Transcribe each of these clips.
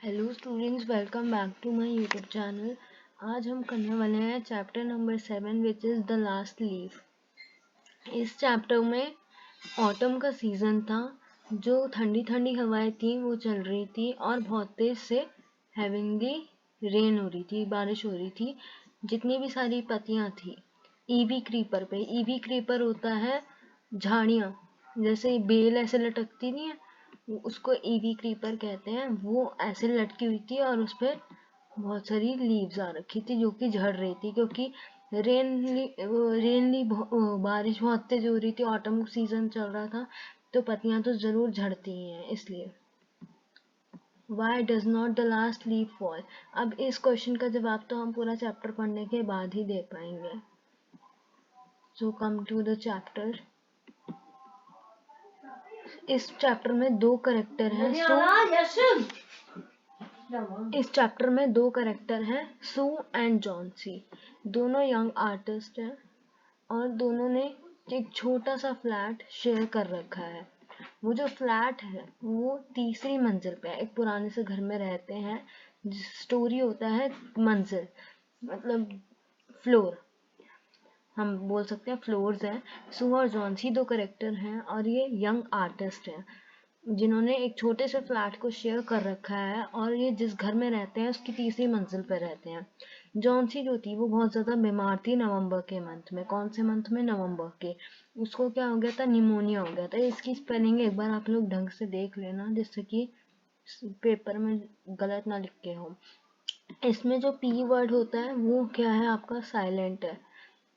Hello students, welcome back to my YouTube channel. आज हम करने वाले हैं chapter number 7 which is the last leaf. इस चैप्टर में ऑटम का सीज़न था, जो ठंडी ठंडी हवाएं थी वो चल रही थी और बहुत तेज से हेविंगली रेन हो रही थी, बारिश हो रही थी। जितनी भी सारी पत्तियां थी ईवी क्रीपर पे, ईवी क्रीपर होता है झाड़ियाँ, जैसे बेल ऐसे लटकती नहीं है, उसको ईवी क्रीपर कहते हैं। वो ऐसे लटकी हुई थी और उस पर बहुत सारी लीव्स आ रखी थी जो कि झड़ रही थी, क्योंकि रेनली बारिश बहुत तेज हो रही थी, ऑटम सीजन चल रहा था, तो पत्तियां तो जरूर झड़ती ही हैं। इसलिए Why does not the last leaf fall? अब इस क्वेश्चन का जवाब तो हम पूरा चैप्टर पढ़ने के बाद ही दे पाएंगे। So come to the chapter. इस चैप्टर में दो करेक्टर हैं। इस चैप्टर में दो करेक्टर हैं, सू एंड जॉन्सी। दोनों यंग आर्टिस्ट हैं और दोनों ने एक छोटा सा फ्लैट शेयर कर रखा है। वो जो फ्लैट है वो तीसरी मंजिल पे है। एक पुराने से घर में रहते हैं। स्टोरी होता है मंजिल, मतलब फ्लोर, हम बोल सकते हैं फ्लोर्स हैं। सू और जॉन्सी दो करेक्टर हैं और ये यंग आर्टिस्ट हैं जिन्होंने एक छोटे से फ्लैट को शेयर कर रखा है, और ये जिस घर में रहते हैं उसकी तीसरी मंजिल पर रहते हैं। जॉन्सी जो थी वो बहुत ज़्यादा बीमार थी नवंबर के मंथ में। कौन से मंथ में? नवंबर के। उसको क्या हो गया था? निमोनिया हो गया था। इसकी स्पेलिंग एक बार आप लोग ढंग से देख लेना, जिससे कि पेपर में गलत ना लिख के हो। इसमें जो पी वर्ड होता है वो क्या है? आपका साइलेंट है,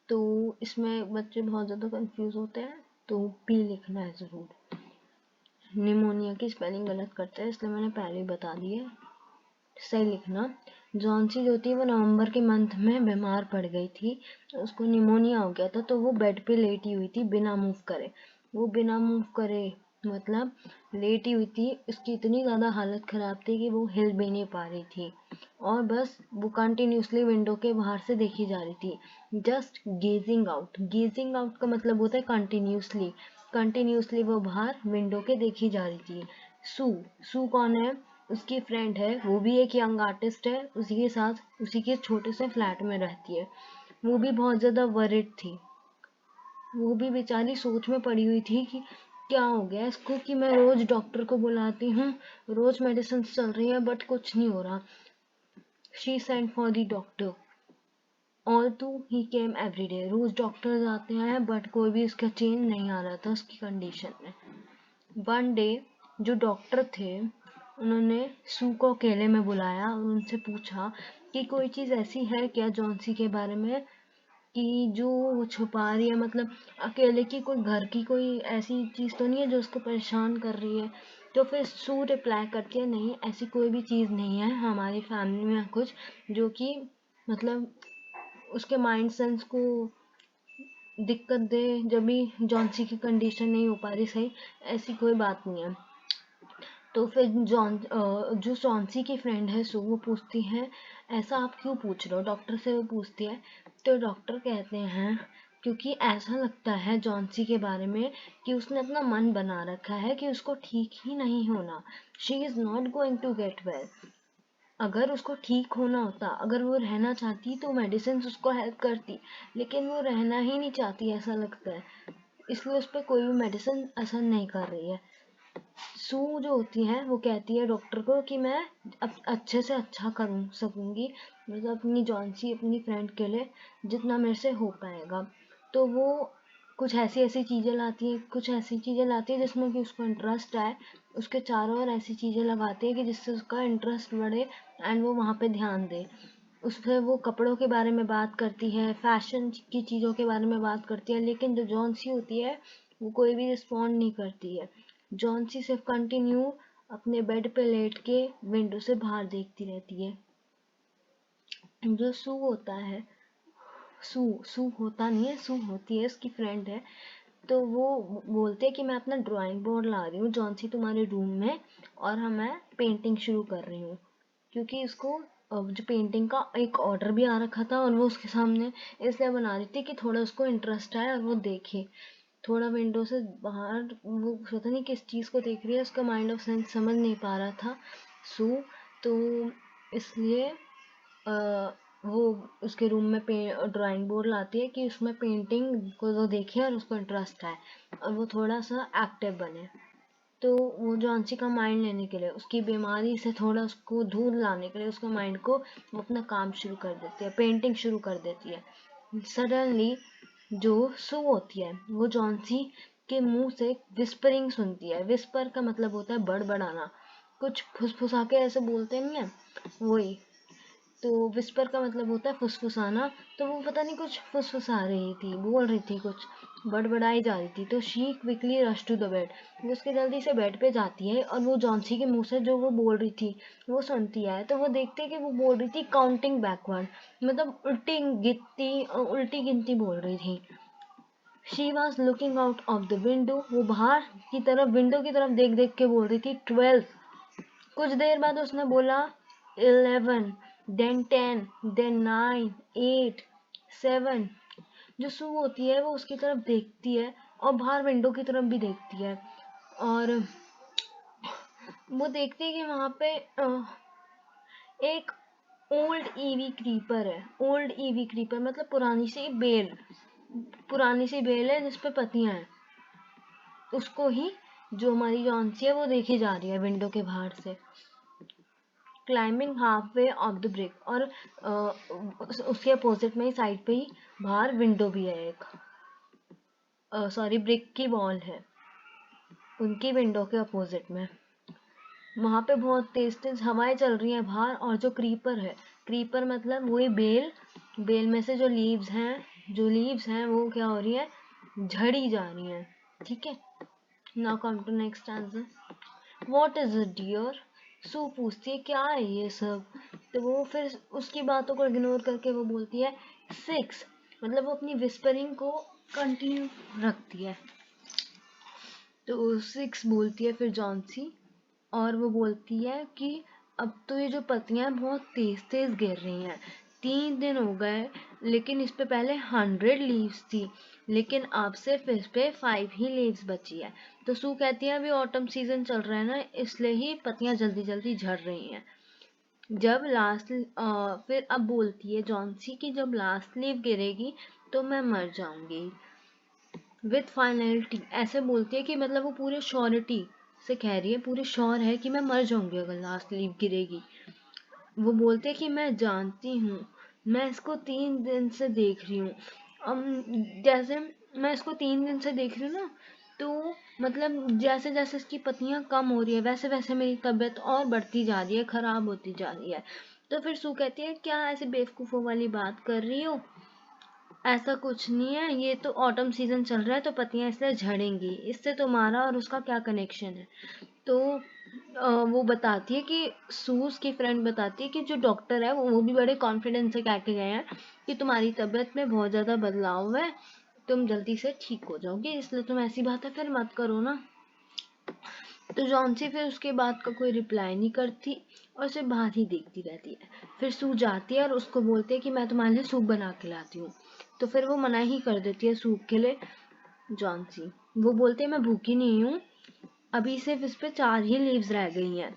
तो इसमें बच्चे बहुत ज़्यादा कंफ्यूज होते हैं, तो पी लिखना है ज़रूर। निमोनिया की स्पेलिंग गलत करते हैं, इसलिए मैंने पहले ही बता दी है, सही लिखना। जॉन्सी जो थी वो नवंबर के मंथ में बीमार पड़ गई थी, उसको निमोनिया हो गया था, तो वो बेड पे लेटी हुई थी बिना मूव करे। वो बिना मूव करे मतलब लेटी हुई थी। उसकी इतनी ज़्यादा हालत ख़राब थी कि वो हिल भी नहीं पा रही थी और बस वो कंटिन्यूसली विंडो के बाहर से देखी जा रही थी, just gazing out. Gazing out का मतलब होता है कंटिन्यूसली। कंटिन्यूसली वो बाहर विंडो के देखी जा रही थी। सू, सू कौन है? उसकी फ्रेंड है, वो भी एक यंग आर्टिस्ट है, उसी के साथ उसी के छोटे से फ्लैट में रहती है। वो भी बहुत ज़्यादा वरिड थी। वो भी बेचारी सोच में पड़ी हुई थी कि क्या हो गया इसको, कि मैं रोज डॉक्टर को बुलाती हूँ, रोज मेडिसिन चल रही है बट कुछ नहीं हो रहा। She sent for the doctor, although he came every day. रोज डॉक्टर आते हैं बट कोई भी इसका चेंज नहीं आ रहा था उसकी कंडीशन में। वन डे जो डॉक्टर थे उन्होंने सू को अकेले में बुलाया और उनसे पूछा कि कोई चीज़ ऐसी है क्या जॉन्सी के बारे में कि जो वो छुपा रही है, मतलब अकेले की कोई घर की कोई ऐसी चीज़ तो नहीं है जो उसको परेशान कर रही है। तो फिर सू रिप्लाई करती है, नहीं ऐसी कोई भी चीज़ नहीं है हमारी फैमिली में कुछ जो कि मतलब उसके माइंड सेंस को दिक्कत दे, जब भी जॉन्सी की कंडीशन नहीं हो पा रही सही, ऐसी कोई बात नहीं है। तो फिर जो जॉन्सी की फ्रेंड है सो वो पूछती है, ऐसा आप क्यों पूछ रहे हो? डॉक्टर से वो पूछती है। तो डॉक्टर कहते हैं क्योंकि ऐसा लगता है जॉन्सी के बारे में कि उसने अपना मन बना रखा है कि उसको ठीक ही नहीं होना। She is not going to get well. अगर उसको ठीक होना होता, अगर वो रहना चाहती तो मेडिसिन उसको हेल्प करती, लेकिन वो रहना ही नहीं चाहती ऐसा लगता है, इसलिए उस पर कोई भी मेडिसिन असर नहीं कर रही है। सू जो होती है वो कहती है डॉक्टर को कि मैं अब अच्छे से अच्छा कर सकूंगी, मतलब अपनी जॉन्सी अपनी फ्रेंड के लिए जितना मेरे से हो पाएगा। तो वो कुछ ऐसी ऐसी चीज़ें लाती है, कुछ ऐसी चीज़ें लाती है जिसमें कि उसको इंटरेस्ट आए, उसके चारों ओर ऐसी चीज़ें लगाती है कि जिससे उसका इंटरेस्ट बढ़े एंड वो वहाँ पे ध्यान दे। उससे वो कपड़ों के बारे में बात करती है, फैशन की चीज़ों के बारे में बात करती है, लेकिन जो जॉन्सी होती है वो कोई भी रिस्पॉन्ड नहीं करती है। जॉन्सी सिर्फ कंटिन्यू अपने बेड पे लेट के विंडो से बाहर देखती रहती है। जो सू होता है, सू सू होता नहीं है, सू होती है उसकी फ्रेंड है, तो वो बोलते हैं कि मैं अपना ड्राइंग बोर्ड ला रही हूँ जॉन्सी तुम्हारे रूम में, और मैं पेंटिंग शुरू कर रही हूँ, क्योंकि उसको जो पेंटिंग का एक ऑर्डर भी आ रखा था और वो उसके सामने इसलिए बना रही थी कि थोड़ा उसको इंटरेस्ट आए और वो देखे थोड़ा विंडो से बाहर। वो पता नहीं किस चीज़ को देख रही है, उसका माइंड ऑफ सेंस समझ नहीं पा रहा था सू, तो इसलिए वो उसके रूम में ड्राइंग बोर्ड लाती है कि उसमें पेंटिंग को वो देखे और उसको इंटरेस्ट आए और वो थोड़ा सा एक्टिव बने। तो वो जॉन्सी का माइंड लेने के लिए, उसकी बीमारी से थोड़ा उसको दूर लाने के लिए, उसके माइंड को वो अपना काम शुरू कर देती है, पेंटिंग शुरू कर देती है। सडनली जो सू होती है वो जॉन्सी के मुंह से विस्परिंग सुनती है। विस्पर का मतलब होता है बड़बड़ाना, कुछ फुसफुसा के ऐसे बोलते नहीं है, वही। तो विस्पर का मतलब होता है फुसफुसाना। तो वो पता नहीं कुछ फुसफुसा रही थी, बोल रही थी, कुछ बड़बड़ाई जा रही थी। तो she quickly rush to the bed, वो उसके जल्दी से बेड पे जाती है और वो जॉन्सी के मुंह से जो वो बोल रही थी वो सुनती है। तो वो देखते है कि वो बोल रही थी काउंटिंग बैकवर्ड, मतलब उल्टी गिनती बोल रही थी। She was looking out of the window, वो बाहर की तरफ, विंडो की तरफ देख देख के बोल रही थी 12। कुछ देर बाद उसने बोला 11, देन 10, देन 9, 8, 7। जो सू होती है वो उसकी तरफ देखती है और बाहर विंडो की तरफ भी देखती है और वो देखती है कि वहां पे एक ओल्ड ईवी क्रीपर है। ओल्ड ईवी क्रीपर मतलब पुरानी सी बेल है जिसपे पत्तियां हैं। उसको ही जो हमारी जॉन्सी है वो देखी जा रही है विंडो के बाहर से। Climbing half way of the brick, और उसके अपोजिट में ही साइड पे ही बाहर विंडो भी है एक, सॉरी ब्रिक की वॉल है उनकी विंडो के अपोजिट में। वहां पे बहुत तेज तेज हवाएं चल रही हैं बाहर, और जो क्रीपर है, क्रीपर मतलब वही बेल, बेल में से जो लीव्स हैं वो क्या हो रही है, झड़ी जा रही हैं। ठीक है, now come to next answer. What is it dear, सू पूछती है क्या है ये सब। तो वो फिर उसकी बातों को इग्नोर करके वो बोलती है 6, मतलब वो अपनी विस्परिंग को कंटिन्यू रखती है। तो 6 बोलती है फिर जॉन्सी, और वो बोलती है कि अब तो ये जो पत्तियां बहुत तेज तेज गिर रही हैं, 3 दिन हो गए, लेकिन इस पे पहले 100 लीव्स थी, लेकिन अब सिर्फ इस पे 5 ही लीव्स बची है। तो सू कहती है अभी ऑटम सीजन चल रहा है ना, इसलिए ही पत्तियां जल्दी जल्दी झड़ रही हैं। जब लास्ट फिर अब बोलती है जॉन्सी की जब लास्ट लीव गिरेगी तो मैं मर जाऊंगी। विथ फाइनलिटी ऐसे बोलती है कि मतलब वो पूरे श्योरिटी से कह रही है, पूरे श्योर है कि मैं मर जाऊंगी अगर लास्ट लीव गिरेगी। वो बोलते हैं कि मैं जानती हूँ, मैं इसको 3 दिन से देख रही हूँ। जैसे मैं इसको 3 दिन से देख रही हूँ ना, तो मतलब जैसे जैसे इसकी पत्तियां कम हो रही है वैसे वैसे मेरी तबीयत और बढ़ती जा रही है, खराब होती जा रही है। तो फिर सू कहती है क्या ऐसे बेवकूफ़ों वाली बात कर रही हो, ऐसा कुछ नहीं है, ये तो ऑटम सीजन चल रहा है तो पत्तियां इसलिए झड़ेंगी, इससे तुम्हारा और उसका क्या कनेक्शन है। तो वो बताती है कि सूज की फ्रेंड बताती है कि जो डॉक्टर है वो भी बड़े कॉन्फिडेंस से कह के गए हैं कि तुम्हारी तबीयत में बहुत ज़्यादा बदलाव है, तुम जल्दी से ठीक हो जाओगे, इसलिए तुम ऐसी बातें फिर मत करो ना। तो जॉन्सी फिर उसके बाद का कोई रिप्लाई नहीं करती और सिर्फ बाहर ही देखती रहती है। फिर सू जाती है और उसको बोलती है कि मैं तुम्हारे लिए सूप बना के लाती हूँ। तो फिर वो मना ही कर देती है सूप के लिए जॉन्सी। वो बोलती है मैं भूखी नहीं हूँ, अभी सिर्फ इस पे 4 ही लीव्स रह गई हैं,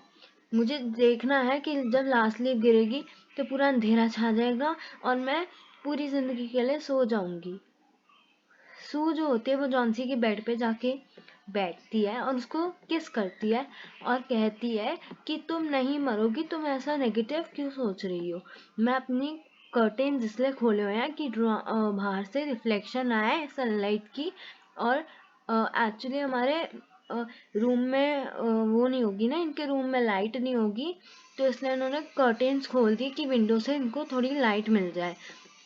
मुझे देखना है कि जब लास्ट लीव गिरेगी तो पूरा अंधेरा छा जाएगा और मैं पूरी जिंदगी के लिए सो जाऊंगी। सू जो होती है वो जॉन्सी के बेड पे जाके बैठती है और उसको किस करती है और कहती है कि तुम नहीं मरोगी, तुम ऐसा नेगेटिव क्यों सोच रही हो। मैं अपनी कर्टेन इसलिए खोले हुए हैं कि बाहर से रिफ्लेक्शन आए सनलाइट की, और एक्चुअली हमारे रूम में वो नहीं होगी ना, इनके रूम में लाइट नहीं होगी, तो इसलिए उन्होंने कर्टेन्स खोल दी कि विंडो से इनको थोड़ी लाइट मिल जाए,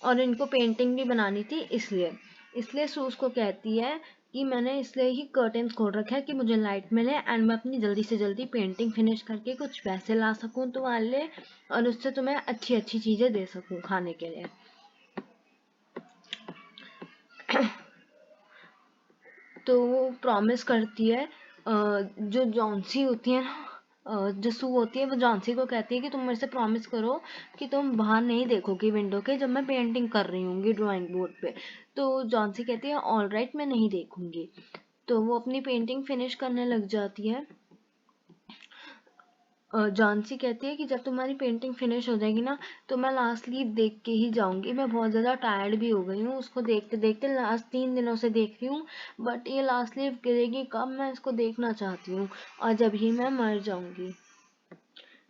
और इनको पेंटिंग भी बनानी थी इसलिए। इसलिए सूज को कहती है कि मैंने इसलिए ही कर्टेन्स खोल रखा है कि मुझे लाइट मिले एंड मैं अपनी जल्दी से जल्दी पेंटिंग फिनिश करके कुछ पैसे ला सकूं तुम्हारे लिए, और उससे तुम्हें अच्छी अच्छी चीजें दे सकूं खाने के लिए। तो वो प्रॉमिस करती है, जो जॉन्सी होती है ना, जो सू होती है वो जॉन्सी को कहती है कि तुम मेरे से प्रॉमिस करो कि तुम बाहर नहीं देखोगी विंडो के जब मैं पेंटिंग कर रही हूँगी ड्राइंग बोर्ड पे। तो जॉन्सी कहती है ऑल राइट मैं नहीं देखूंगी। तो वो अपनी पेंटिंग फिनिश करने लग जाती है जॉन्सी कहती है कि जब तुम्हारी पेंटिंग फिनिश हो जाएगी ना, तो मैं लास्ट लीफ देख के ही जाऊंगी। मैं बहुत ज़्यादा टायर्ड भी हो गई हूँ उसको देखते देखते, लास्ट 3 दिनों से देख रही हूँ, बट ये लास्ट लीफ गिरेगी कब, मैं इसको देखना चाहती हूँ, और जब ही मैं मर जाऊंगी।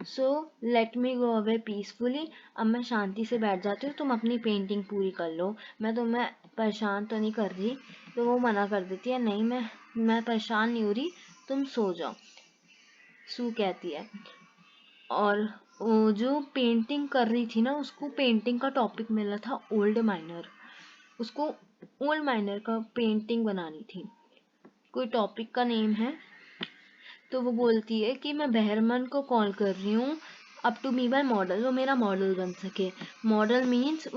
So let me go away peacefully. अब मैं शांति से बैठ जाती हूँ, तुम अपनी पेंटिंग पूरी कर लो, मैं तुम्हें परेशान तो नहीं कर रही। तो वो मना कर देती है, नहीं मैं परेशान नहीं हो रही, तुम सो जाओ, सू कहती है। और वो जो पेंटिंग कर रही थी ना, उसको पेंटिंग का टॉपिक मिला था ओल्ड माइनर। उसको ओल्ड माइनर का पेंटिंग बनानी थी, कोई टॉपिक का नेम है। तो वो बोलती है कि मैं बहरमन को कॉल कर रही हूँ, up to me by model, वो मेरा मॉडल बन सके। Model means